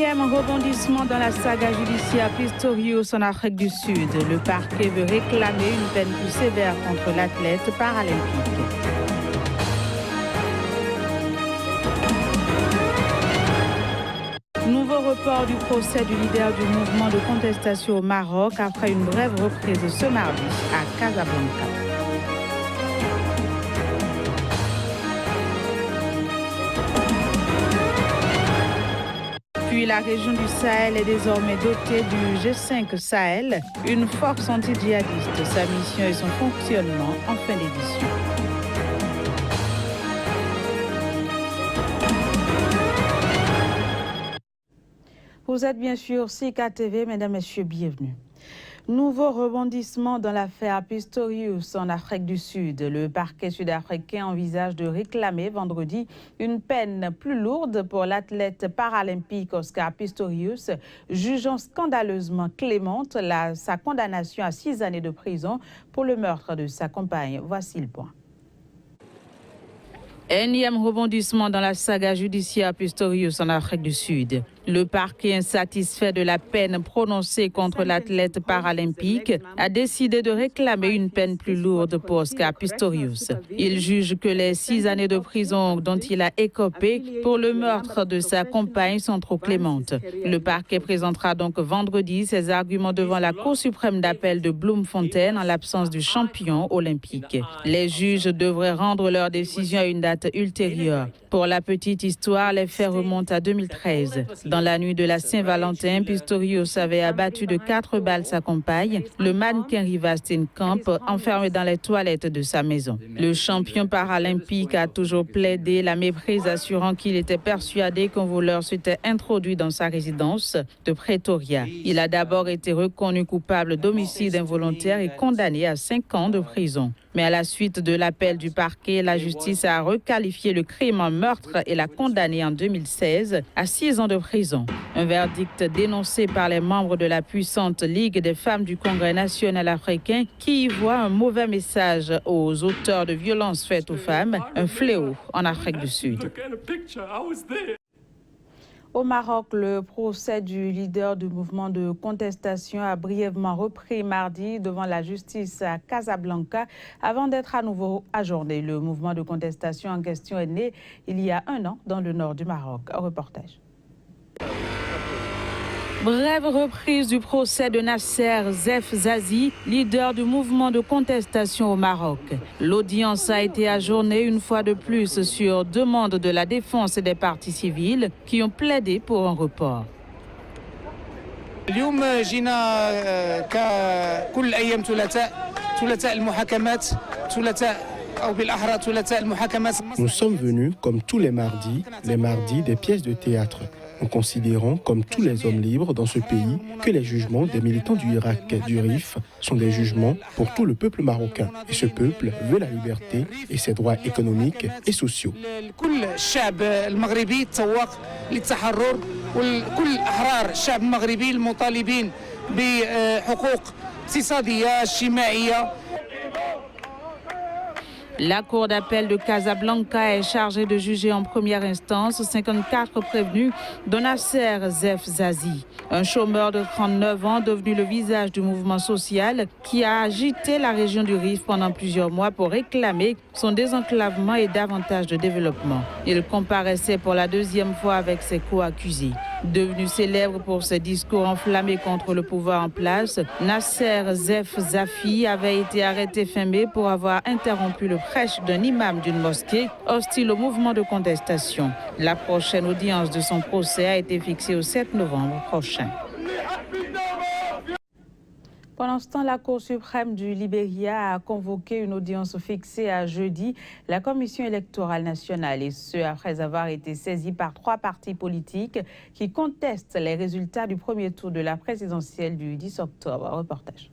Énième rebondissement dans la saga judiciaire Pistorius en Afrique du Sud. Le parquet veut réclamer une peine plus sévère contre l'athlète paralympique. Nouveau report du procès du leader du mouvement de contestation au Maroc après une brève reprise ce mardi à Casablanca. Puis la région du Sahel est désormais dotée du G5 Sahel, une force anti-djihadiste. Sa mission et son fonctionnement en fin d'édition. Vous êtes bien sûr Sika TV, mesdames, messieurs, bienvenue. Nouveau rebondissement dans l'affaire Pistorius en Afrique du Sud. Le parquet sud-africain envisage de réclamer vendredi une peine plus lourde pour l'athlète paralympique Oscar Pistorius, jugeant scandaleusement clémente sa condamnation à 6 années de prison pour le meurtre de sa compagne. Voici le point. Énième rebondissement dans la saga judiciaire Pistorius en Afrique du Sud. Le parquet, insatisfait de la peine prononcée contre l'athlète paralympique, a décidé de réclamer une peine plus lourde pour Oscar Pistorius. Il juge que les 6 années de prison dont il a écopé pour le meurtre de sa compagne sont trop clémentes. Le parquet présentera donc vendredi ses arguments devant la Cour suprême d'appel de Bloemfontein en l'absence du champion olympique. Les juges devraient rendre leur décision à une date ultérieure. Pour la petite histoire, les faits remontent à 2013. Dans la nuit de la Saint-Valentin, Pistorius avait abattu de 4 balles sa compagne, le mannequin Riva Steenkamp, enfermé dans les toilettes de sa maison. Le champion paralympique a toujours plaidé la méprise, assurant qu'il était persuadé qu'un voleur s'était introduit dans sa résidence de Pretoria. Il a d'abord été reconnu coupable d'homicide involontaire et condamné à 5 ans de prison. Mais à la suite de l'appel du parquet, la justice a requalifié le crime en meurtre et l'a condamné en 2016 à 6 ans de prison. Un verdict dénoncé par les membres de la puissante Ligue des femmes du Congrès national africain qui y voit un mauvais message aux auteurs de violences faites aux femmes, un fléau en Afrique du Sud. Au Maroc, le procès du leader du mouvement de contestation a brièvement repris mardi devant la justice à Casablanca avant d'être à nouveau ajourné. Le mouvement de contestation en question est né il y a 1 an dans le nord du Maroc. Un reportage. Brève reprise du procès de Nasser Zef Zazi, leader du mouvement de contestation au Maroc. L'audience a été ajournée une fois de plus sur demande de la défense et des parties civiles qui ont plaidé pour un report. اليوم جينا ككل أيام ثلاثاء المحاكمات أو بالأحرى ثلاثاء المحاكمات. Nous sommes venus comme tous les mardis des pièces de théâtre. Nous considérons, comme tous les hommes libres dans ce pays, que les jugements des militants du Irak du RIF sont des jugements pour tout le peuple marocain. Et ce peuple veut la liberté et ses droits économiques et sociaux. كل الشعب المغربي تسوق للتحرر وكل أحرار الشعب المغربي المطالبين بحقوق اقتصادية اجتماعية. La cour d'appel de Casablanca est chargée de juger en première instance 54 prévenus, dont Nasser Zef Zazi, un chômeur de 39 ans devenu le visage du mouvement social qui a agité la région du Rif pendant plusieurs mois pour réclamer son désenclavement et davantage de développement. Il comparaissait pour la 2e fois avec ses co-accusés. Devenu célèbre pour ses discours enflammés contre le pouvoir en place, Nasser Zef Zafi avait été arrêté fin mai pour avoir interrompu le prêche d'un imam d'une mosquée hostile au mouvement de contestation. La prochaine audience de son procès a été fixée au 7 novembre prochain. Pendant ce temps, la Cour suprême du Libéria a convoqué une audience fixée à jeudi la Commission électorale nationale, et ce après avoir été saisie par 3 partis politiques qui contestent les résultats du premier tour de la présidentielle du 10 octobre. Reportage.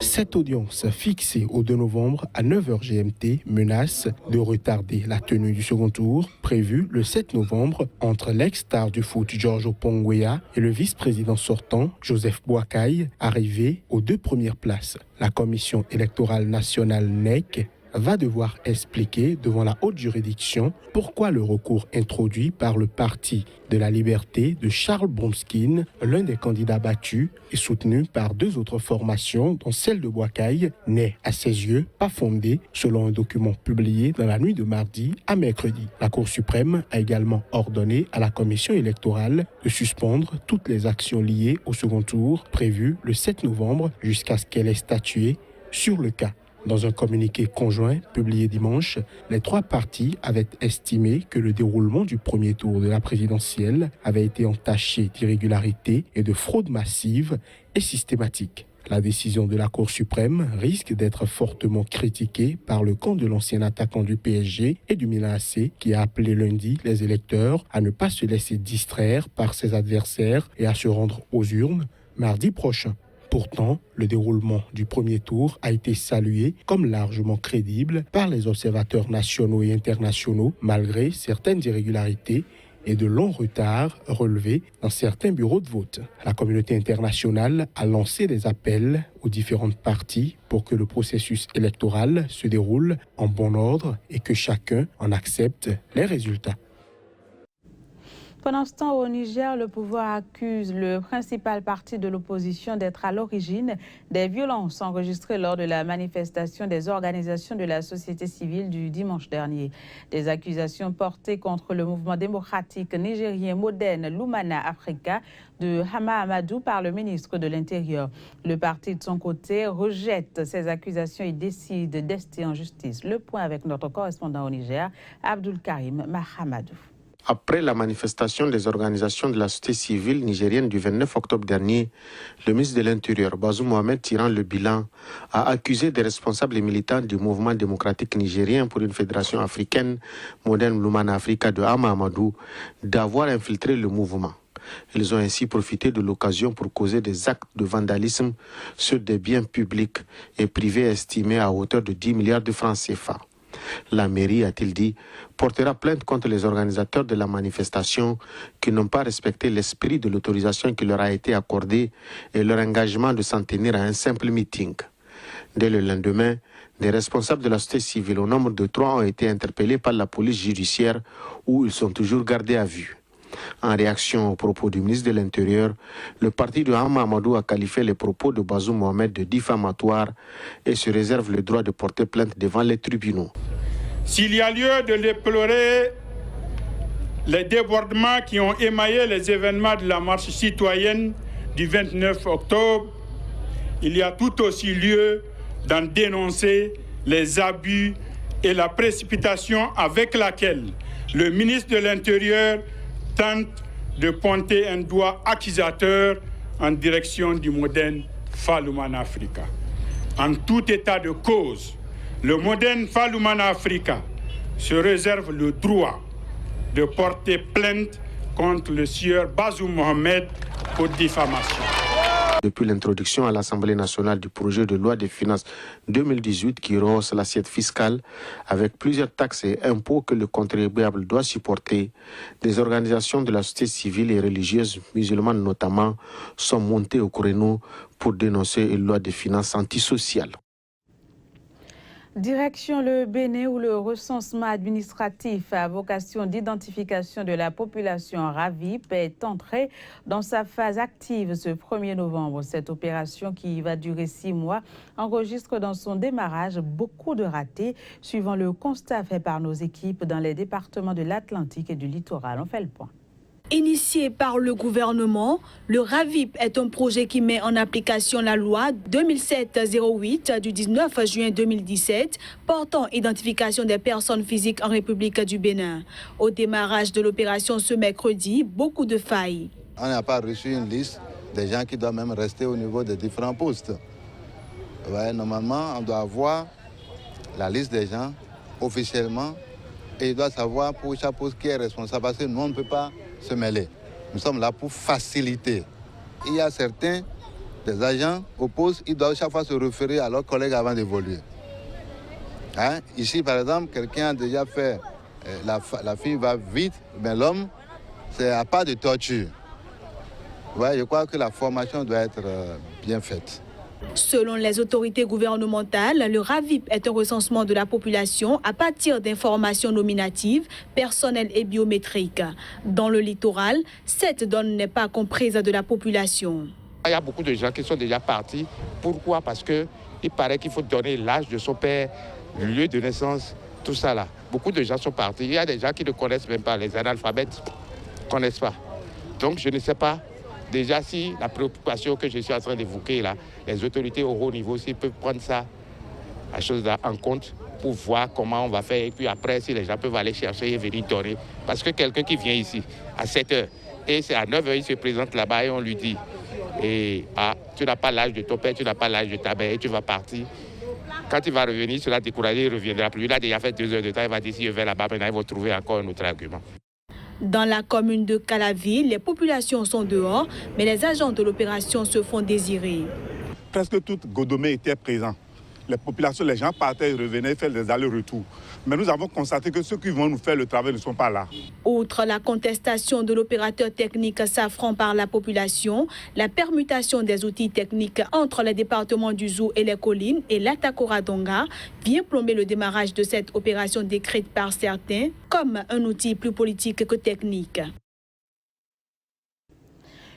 Cette audience fixée au 2 novembre à 9h GMT menace de retarder la tenue du second tour prévu le 7 novembre entre l'ex-star du foot George Oponguea et le vice-président sortant Joseph Boakai, arrivé aux 2 premières places. La Commission électorale nationale NEC va devoir expliquer devant la haute juridiction pourquoi le recours introduit par le Parti de la Liberté de Charles Bromskin, l'un des candidats battus et soutenu par 2 autres formations, dont celle de Boakai, n'est, à ses yeux, pas fondé, selon un document publié dans la nuit de mardi à mercredi. La Cour suprême a également ordonné à la Commission électorale de suspendre toutes les actions liées au second tour prévues le 7 novembre jusqu'à ce qu'elle ait statué sur le cas. Dans un communiqué conjoint publié dimanche, les 3 partis avaient estimé que le déroulement du premier tour de la présidentielle avait été entaché d'irrégularités et de fraude massive et systématique. La décision de la Cour suprême risque d'être fortement critiquée par le camp de l'ancien attaquant du PSG et du Milan AC qui a appelé lundi les électeurs à ne pas se laisser distraire par ses adversaires et à se rendre aux urnes mardi prochain. Pourtant, le déroulement du premier tour a été salué comme largement crédible par les observateurs nationaux et internationaux, malgré certaines irrégularités et de longs retards relevés dans certains bureaux de vote. La communauté internationale a lancé des appels aux différentes parties pour que le processus électoral se déroule en bon ordre et que chacun en accepte les résultats. Pendant ce temps, au Niger, le pouvoir accuse le principal parti de l'opposition d'être à l'origine des violences enregistrées lors de la manifestation des organisations de la société civile du dimanche dernier. Des accusations portées contre le mouvement démocratique nigérien moderne Lumana Africa de Hama Amadou par le ministre de l'Intérieur. Le parti, de son côté, rejette ces accusations et décide d'ester en justice. Le point avec notre correspondant au Niger, Abdul Karim Mahamadou. Après la manifestation des organisations de la société civile nigérienne du 29 octobre dernier, le ministre de l'Intérieur, Bazoum Mohamed, tirant le bilan, a accusé des responsables et militants du mouvement démocratique nigérien pour une fédération africaine moderne Lumana Africa de Hama Amadou d'avoir infiltré le mouvement. Ils ont ainsi profité de l'occasion pour causer des actes de vandalisme sur des biens publics et privés estimés à hauteur de 10 milliards de francs CFA. La mairie, a-t-il dit, portera plainte contre les organisateurs de la manifestation qui n'ont pas respecté l'esprit de l'autorisation qui leur a été accordée et leur engagement de s'en tenir à un simple meeting. Dès le lendemain, des responsables de la société civile au nombre de 3 ont été interpellés par la police judiciaire où ils sont toujours gardés à vue. En réaction aux propos du ministre de l'Intérieur, le parti de Hama Amadou a qualifié les propos de Bazoum Mohamed de diffamatoires et se réserve le droit de porter plainte devant les tribunaux. S'il y a lieu de déplorer les débordements qui ont émaillé les événements de la marche citoyenne du 29 octobre, il y a tout aussi lieu d'en dénoncer les abus et la précipitation avec laquelle le ministre de l'Intérieur tente de pointer un doigt accusateur en direction du moderne Lumana Africa. En tout état de cause, le moderne Lumana Africa se réserve le droit de porter plainte contre le sieur Bazoum Mohamed pour diffamation. Depuis l'introduction à l'Assemblée nationale du projet de loi des finances 2018 qui rehausse l'assiette fiscale avec plusieurs taxes et impôts que le contribuable doit supporter, des organisations de la société civile et religieuse musulmanes notamment sont montées au créneau pour dénoncer une loi des finances antisociale. Direction le Bénin où le recensement administratif à vocation d'identification de la population RAVIP est entré dans sa phase active ce 1er novembre. Cette opération qui va durer 6 mois enregistre dans son démarrage beaucoup de ratés suivant le constat fait par nos équipes dans les départements de l'Atlantique et du littoral. On fait le point. Initié par le gouvernement, le RAVIP est un projet qui met en application la loi 2007-08 du 19 juin 2017 portant identification des personnes physiques en République du Bénin. Au démarrage de l'opération ce mercredi, beaucoup de failles. On n'a pas reçu une liste des gens qui doivent même rester au niveau des différents postes. Ouais, normalement, on doit avoir la liste des gens officiellement et il doit savoir pour chaque poste qui est responsable parce que nous, on ne peut pas se mêler. Nous sommes là pour faciliter. Il y a certains des agents au poste, ils doivent chaque fois se référer à leurs collègues avant d'évoluer. Hein? Ici, par exemple, quelqu'un a déjà fait, la fille va vite, mais l'homme, c'est à part de torture. Ouais, je crois que la formation doit être bien faite. Selon les autorités gouvernementales, le RAVIP est un recensement de la population à partir d'informations nominatives, personnelles et biométriques. Dans le littoral, cette donne n'est pas comprise de la population. Il y a beaucoup de gens qui sont déjà partis. Pourquoi? Parce qu'il paraît qu'il faut donner l'âge de son père, lieu de naissance, tout ça là. Beaucoup de gens sont partis. Il y a des gens qui ne connaissent même pas, les analphabètes ne connaissent pas. Donc je ne sais pas. Déjà, si la préoccupation que je suis en train d'évoquer là, les autorités au haut niveau, s'ils peuvent prendre ça, la chose là en compte pour voir comment on va faire. Et puis après, si les gens peuvent aller chercher et venir donner. Parce que quelqu'un qui vient ici à 7 heures et c'est à 9 heures, il se présente là-bas et on lui dit tu n'as pas l'âge de ton père, tu n'as pas l'âge de ta mère et tu vas partir. Quand il va revenir, cela découragé, il ne reviendra plus. Il a déjà fait 2 heures de temps, il va dire si je vais là-bas, maintenant il va trouver encore un autre argument. Dans la commune de Calavi, les populations sont dehors, mais les agents de l'opération se font désirer. Presque tout Godomé était présent. Les populations, les gens partaient et revenaient faire des allers-retours. Mais nous avons constaté que ceux qui vont nous faire le travail ne sont pas là. Outre la contestation de l'opérateur technique Safran par la population, la permutation des outils techniques entre les départements du Zou et les collines et l'Atakoradonga vient plomber le démarrage de cette opération décrite par certains comme un outil plus politique que technique.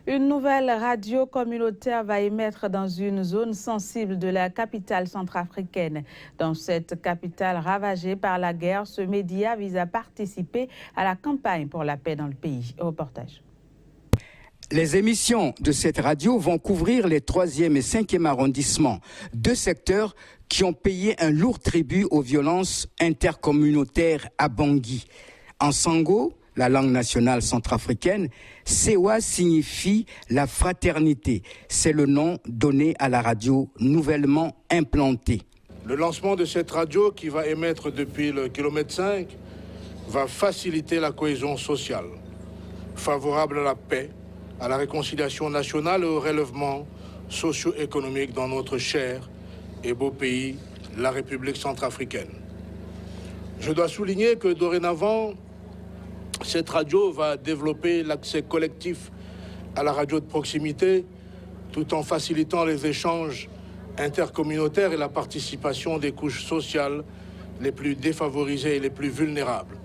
Une nouvelle radio communautaire va émettre dans une zone sensible de la capitale centrafricaine. Dans cette capitale ravagée par la guerre, ce média vise à participer à la campagne pour la paix dans le pays. Reportage. Les émissions de cette radio vont couvrir les 3e et 5e arrondissements, 2 secteurs qui ont payé un lourd tribut aux violences intercommunautaires à Bangui. En Sango, la langue nationale centrafricaine, Sewa signifie la fraternité. C'est le nom donné à la radio nouvellement implantée. Le lancement de cette radio qui va émettre depuis le kilomètre 5 va faciliter la cohésion sociale, favorable à la paix, à la réconciliation nationale et au relèvement socio-économique dans notre cher et beau pays, la République centrafricaine. Je dois souligner que dorénavant, cette radio va développer l'accès collectif à la radio de proximité tout en facilitant les échanges intercommunautaires et la participation des couches sociales les plus défavorisées et les plus vulnérables.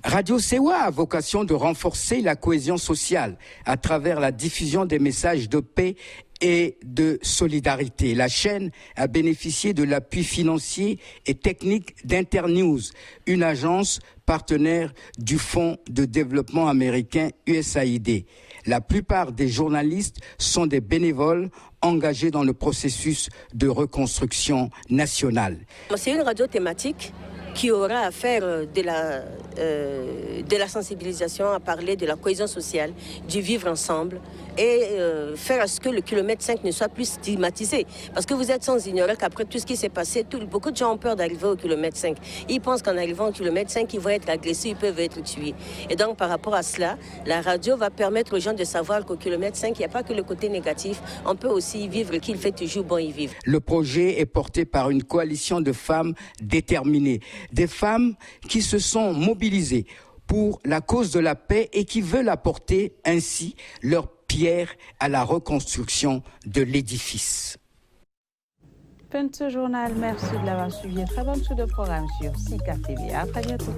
Radio Sewa a vocation de renforcer la cohésion sociale à travers la diffusion des messages de paix et de solidarité. La chaîne a bénéficié de l'appui financier et technique d'Internews, une agence partenaire du Fonds de développement américain USAID. La plupart des journalistes sont des bénévoles engagés dans le processus de reconstruction nationale. C'est une radio thématique qui aura à faire de la sensibilisation, à parler de la cohésion sociale, du vivre ensemble et faire à ce que le kilomètre 5 ne soit plus stigmatisé. Parce que vous êtes sans ignorer qu'après tout ce qui s'est passé, beaucoup de gens ont peur d'arriver au kilomètre 5. Ils pensent qu'en arrivant au kilomètre 5, ils vont être agressés, ils peuvent être tués. Et donc par rapport à cela, la radio va permettre aux gens de savoir qu'au kilomètre 5, il n'y a pas que le côté négatif, on peut aussi y vivre, qu'il fait toujours bon y vivre. Le projet est porté par une coalition de femmes déterminées. Des femmes qui se sont mobilisées pour la cause de la paix et qui veulent apporter ainsi leur pierre à la reconstruction de l'édifice. Fin de ce journal, merci de l'avoir suivi. Très bonne suite de programme sur SICA TV. À très bientôt.